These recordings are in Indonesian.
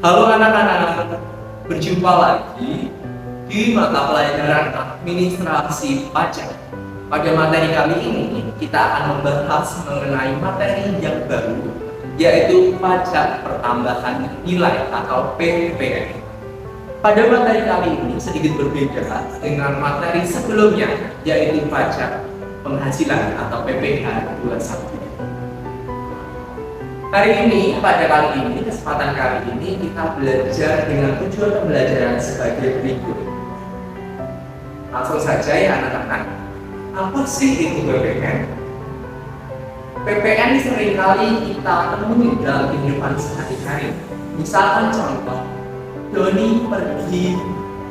Halo anak-anak, berjumpa lagi di mata pelajaran administrasi pajak. Pada materi kali ini, kita akan membahas mengenai materi yang baru, yaitu pajak pertambahan nilai atau PPN. Pada materi kali ini sedikit berbeda dengan materi sebelumnya, yaitu pajak penghasilan atau PPh 21. Kesempatan kali ini kita belajar dengan tujuan pembelajaran sebagai berikut. Langsung saja ya anak-anak, apa sih itu PPN? PPN seringkali kita temui dalam kehidupan sehari-hari. Misalkan contoh, Doni pergi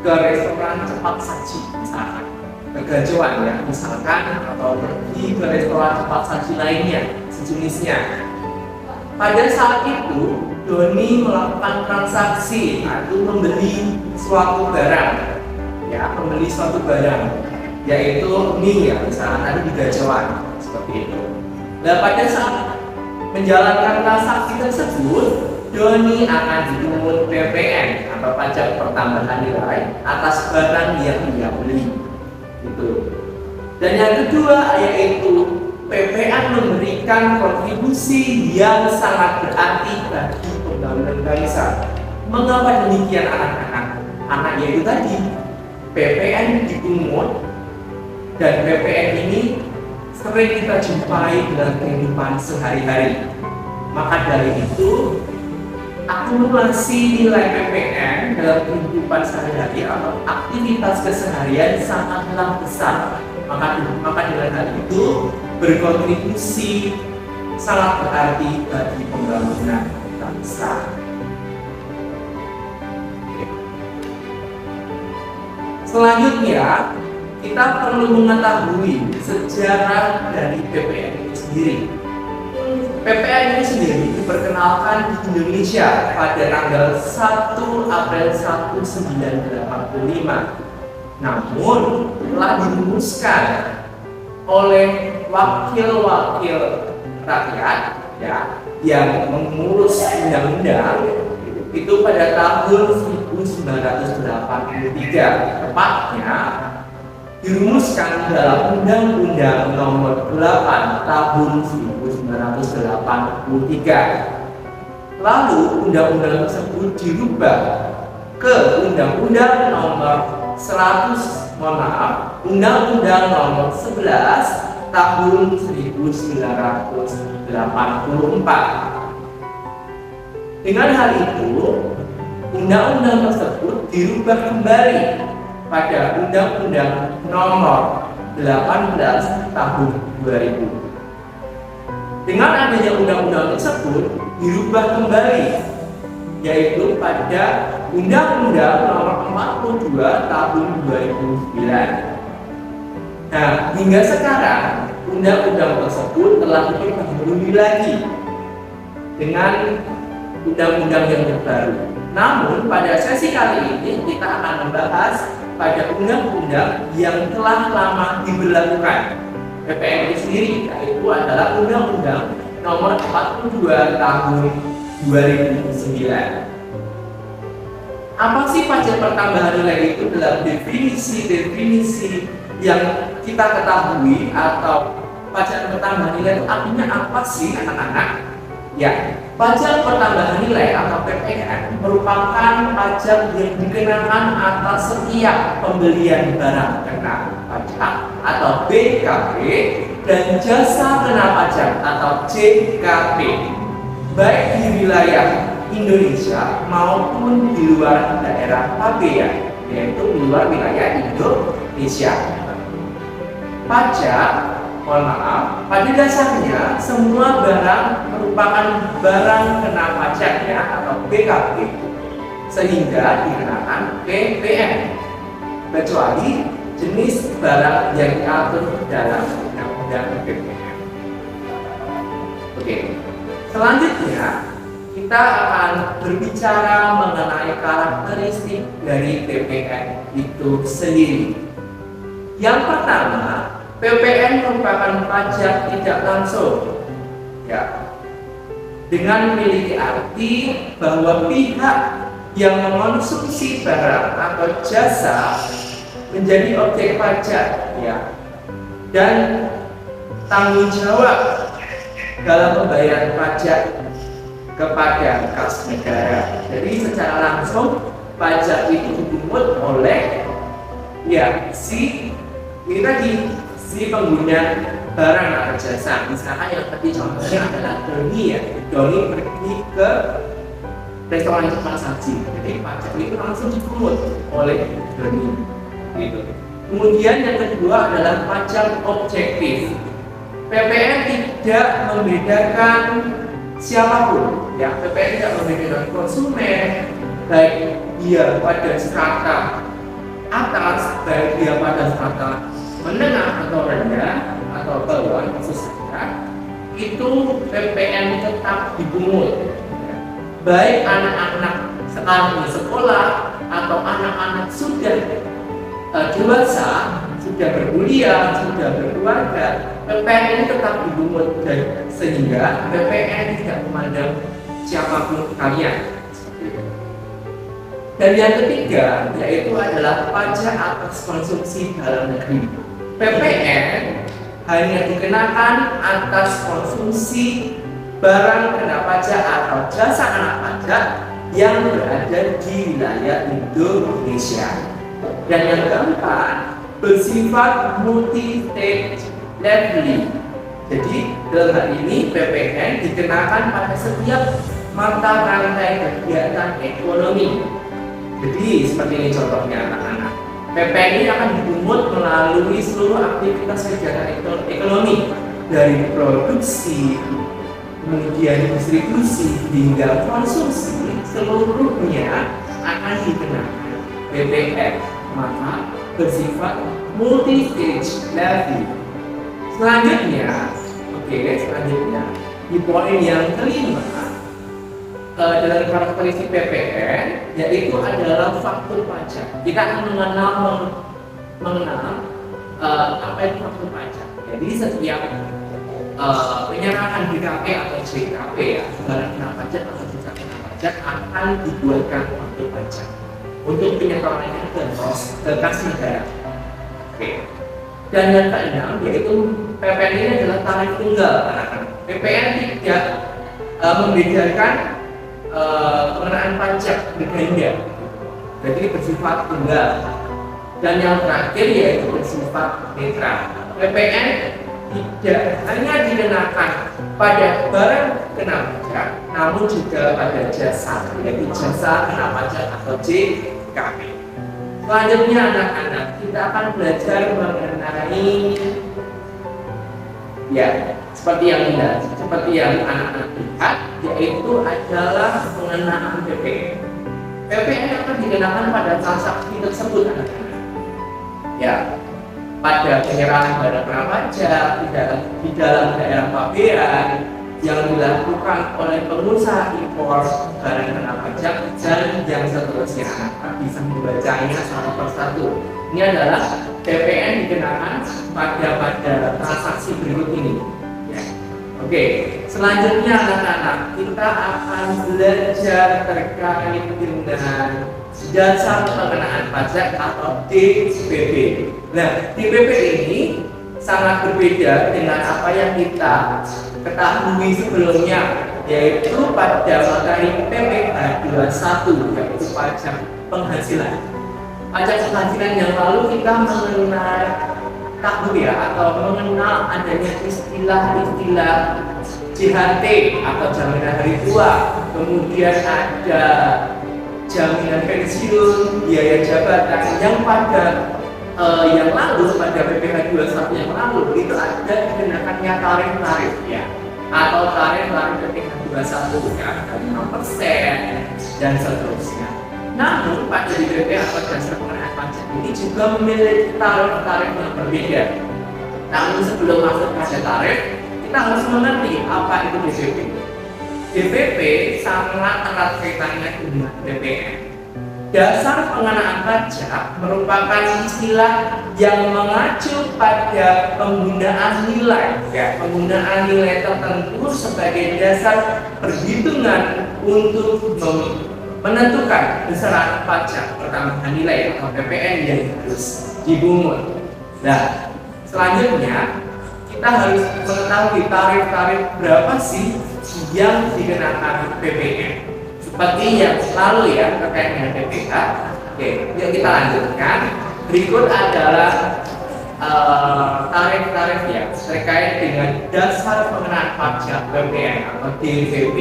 ke restoran cepat saji, misalkan kegajuan ya, misalkan, atau pergi ke restoran cepat saji lainnya, sejenisnya. Pada saat itu, Doni melakukan transaksi atau membeli suatu barang, yaitu mie ya, misalnya tadi di Gajawan, seperti itu. Nah, pada saat menjalankan transaksi tersebut, Doni akan dipungut PPN atau pajak pertambahan nilai atas barang yang dia beli. Itu. Dan yang kedua yaitu PPN memberikan kontribusi yang sangat berarti bagi pembangunan bangsa. Mengapa demikian anak-anak? Yaitu tadi PPN dipungut, dan PPN ini sering kita jumpai dalam kehidupan sehari-hari. Maka dari itu, akumulasi nilai PPN dalam kehidupan sehari-hari atau aktivitas keseharian sangatlah besar. Maka dengan hal itu berkontribusi sangat berarti bagi pembangunan bangsa. Selanjutnya, kita perlu mengetahui sejarah dari PPN itu sendiri. PPN ini sendiri diperkenalkan di Indonesia pada tanggal 1 April 1985. Namun telah dirumuskan oleh wakil-wakil rakyat yang mengurus undang-undang itu pada tahun 1983. Tepatnya dirumuskan dalam Undang-Undang Nomor 8 Tahun 1983. Lalu undang-undang tersebut dirubah ke Undang-Undang Nomor Undang-Undang Nomor 11 Tahun 1984. Dengan hal itu, undang-undang tersebut dirubah kembali pada Undang-Undang Nomor 18 Tahun 2000. Dengan adanya undang-undang tersebut dirubah kembali, yaitu pada Undang-Undang Nomor 42 Tahun 2009. Nah, hingga sekarang undang-undang tersebut telah diperbarui lagi dengan undang-undang yang terbaru. Namun pada sesi kali ini kita akan membahas pada undang-undang yang telah lama diberlakukan PPN itu sendiri, yaitu adalah Undang-Undang Nomor 42 Tahun 2009. Apa sih pajak pertambahan nilai itu dalam definisi yang kita ketahui, atau pajak pertambahan nilai itu artinya apa sih anak-anak? Ya, pajak pertambahan nilai atau PPN merupakan pajak yang dikenakan atas setiap pembelian barang kena pajak atau BKP dan jasa kena pajak atau JKP, baik di wilayah Indonesia maupun di luar daerah pabean, yaitu di luar wilayah Indonesia. Pada dasarnya semua barang merupakan barang kena pajaknya atau BKP, sehingga dikenakan PPN, kecuali jenis barang yang diatur dalam Undang-Undang PPN. Oke, selanjutnya kita akan berbicara mengenai karakteristik dari PPN itu sendiri. Yang pertama, PPN merupakan pajak tidak langsung, dengan memiliki arti bahwa pihak yang mengonsumsi barang atau jasa menjadi objek pajak, ya, dan tanggung jawab dalam pembayaran pajak kepada kas negara. Jadi secara langsung pajak itu dipungut oleh si pengguna barang atau jasa. Misalkan yang tadi contohnya adalah Doni, Doni pergi ke restoran Jepang saji, jadi pajak itu langsung dipungut oleh Doni. Gitu. Kemudian yang kedua adalah pajak objektif. PPN tidak membedakan siapapun, ya. PPN tidak membedakan konsumen, baik dia pada strata atas, baik dia pada strata menengah atau rendah atau bawah, maksud saya itu PPN tetap dipungut, baik anak-anak sekarang di sekolah atau anak-anak sudah dewasa, sudah berkuliah, sudah berkeluarga, PPN ini tetap dipungut, dan sehingga PPN tidak memandang siapapun kalian. Dan yang ketiga yaitu adalah pajak atas konsumsi dalam negeri. PPN hanya dikenakan atas konsumsi barang kena pajak atau jasa kena pajak yang berada di wilayah Indonesia. Dan yang keempat, bersifat multi-stage leveling. Jadi dalam hal ini PPN dikenakan pada setiap mata rantai kegiatan ekonomi. Jadi seperti ini contohnya anak-anak. PPN ini akan dipungut melalui seluruh aktivitas kegiatan ekonomi, dari produksi, kemudian distribusi hingga konsumsi, seluruhnya akan dikenakan PPN, maka bersifat multi-stage level. Selanjutnya di poin yang kelima, dalam karakteristik PPN yaitu adalah faktur pajak. Kita akan mengenal apa itu faktur pajak. Jadi setiap penyerahan BKP atau JKP, ya, barang kena pajak atau jasa kena pajak, akan dibuatkan faktur pajak untuk penyetorannya ke kas negara. Dan yang keenam yaitu PPN ini adalah tarif tunggal, anak-anak. PPN tidak membedakan pengenaan pajak berganda, jadi bersifat tunggal. Dan yang terakhir yaitu bersifat netral. PPN tidak hanya dikenakan pada barang kena pajak, namun juga pada jasa, yaitu jasa kena pajak atau JKP. Selanjutnya anak-anak, kita akan belajar mengenai seperti yang anak-anak lihat, yaitu adalah pengenaan PPN. PPN akan dikenakan pada transaksi tersebut, anak-anak. Pada penyerahan barang kena pajak di dalam daerah pabean yang dilakukan oleh pengusaha impor barang kena pajak, dan yang seterusnya. Anak bisa membacanya satu persatu. Ini adalah PPN dikenakan pada transaksi berikut ini. Selanjutnya anak-anak, kita akan belajar terkait dengan dasar pengenaan pajak atau DPP. Nah, DPP ini sangat berbeda dengan apa yang kita ketahui sebelumnya, yaitu pada materi PPh 21, yaitu pajak penghasilan. Pajak penghasilan yang lalu kita mengenal adanya istilah-istilah JHT atau jaminan hari tua, kemudian ada jaminan pensiun, biaya jabatan, yang yang lalu pada PPh 21 yang lalu itu ada dikenakannya tarif-tarif, atau tarif PPh 21 ada 5% dan seterusnya. Namun pada DPP atau dasar pengenaan pajak ini juga memiliki tarif-tarif yang berbeda. Namun sebelum masuk pada tarif, kita harus mengerti apa itu DPP. DPP sangat erat kaitannya dengan PPN. Dasar pengenaan pajak merupakan istilah yang mengacu pada penggunaan nilai tertentu sebagai dasar perhitungan untuk menentukan besaran pajak pertambahan nilai atau PPN yang harus dipungut. Nah, selanjutnya kita harus mengetahui tarif-tarif berapa sih yang dikenakan PPN. Seperti yang lalu ya terkait dengan PPh. Oke, yuk kita lanjutkan. Berikut adalah tarif-tarif yang terkait dengan dasar pengenaan pajak PPN atau DPP.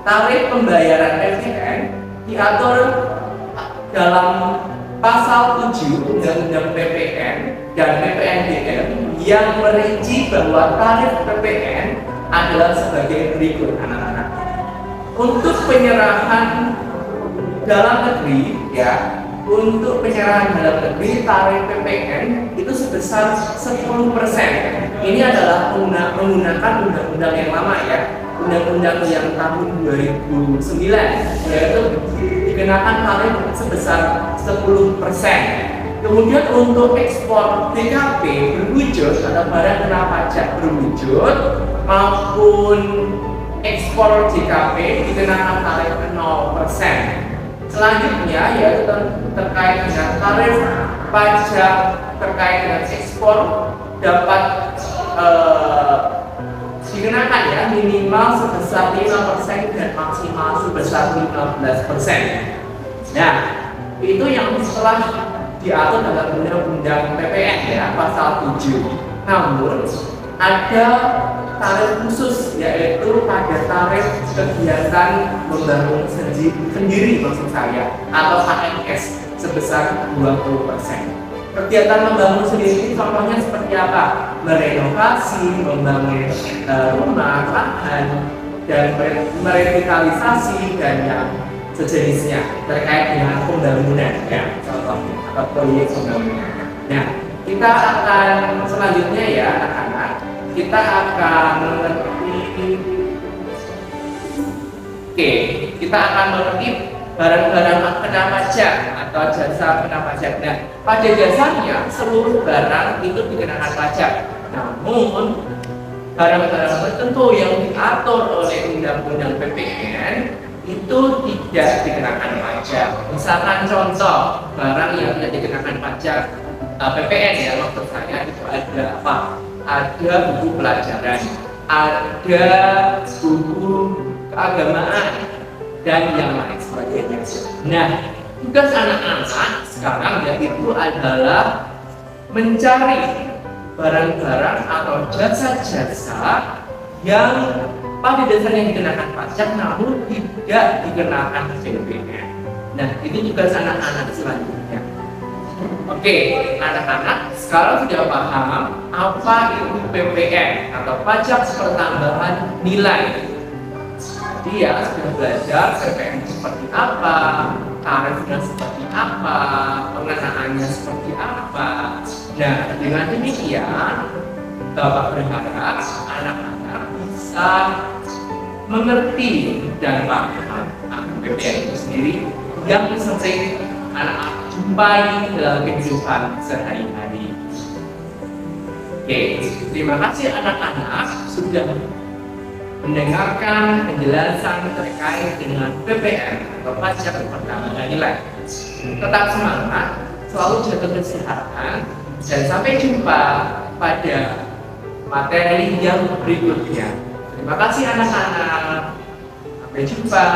Tarif pembayaran PPN diatur dalam pasal 7 Undang-Undang PPN dan PPNBM yang merinci bahwa tarif PPN adalah sebagai berikut anak-anak. Untuk penyerahan dalam negeri ya, untuk penyerahan dalam negeri tarif PPN itu sebesar 10%. Ini adalah menggunakan undang-undang yang lama ya, undang-undang yang tahun 2009, yaitu dikenakan tarif sebesar 10%. Kemudian untuk ekspor BKP berwujud atau barang kena pajak berwujud maupun ekspor JKP dikenakan tarif 0%. Selanjutnya yaitu terkait dengan tarif pajak terkait dengan ekspor dapat dikenakan ya minimal sebesar 5% dan maksimal sebesar 15%. Nah, itu yang setelah diatur dalam Undang-Undang PPN ya pasal 7. Namun ada tarif khusus yaitu pada tarif kegiatan membangun sendiri maksud saya atau KMS sebesar 20%. Kegiatan membangun sendiri contohnya seperti apa? Merenovasi, membangun rumah, lahan, dan merevitalisasi dan yang sejenisnya terkait dengan pembangunan ya contohnya atau proyek pembangunan. Nah, kita akan selanjutnya ya anak-anak, kita akan kita akan mengerti barang-barang kena pajak atau jasa kena pajak. Nah, pada dasarnya seluruh barang itu dikenakan pajak. Namun barang-barang tertentu yang diatur oleh Undang-Undang PPN itu tidak dikenakan pajak. Misalkan contoh barang yang tidak dikenakan pajak PPN ya maksud saya itu ada apa? Ada buku pelajaran, ada buku keagamaan dan yang lain sebagainya. Nah, tugas anak-anak sekarang yaitu adalah mencari barang-barang atau jasa-jasa yang pada dasarnya dikenakan pajak namun tidak dikenakan PPN. Nah, itu tugas anak-anak selanjutnya. Oke, anak-anak sekarang sudah paham apa itu PPN atau pajak pertambahan nilai. Dia sudah belajar PPN seperti apa, tarifnya seperti apa, pengenaannya seperti apa. Nah, dengan demikian Bapak berharap anak-anak bisa mengerti dan paham PPN itu sendiri yang sering anak-anak jumpai dalam kehidupan sehari-hari. Oke, terima kasih anak-anak sudah mendengarkan penjelasan terkait dengan PPN atau pajak pertambahan nilai. Tetap semangat, selalu jaga kesehatan, dan sampai jumpa pada materi yang berikutnya. Terima kasih anak-anak. Sampai jumpa.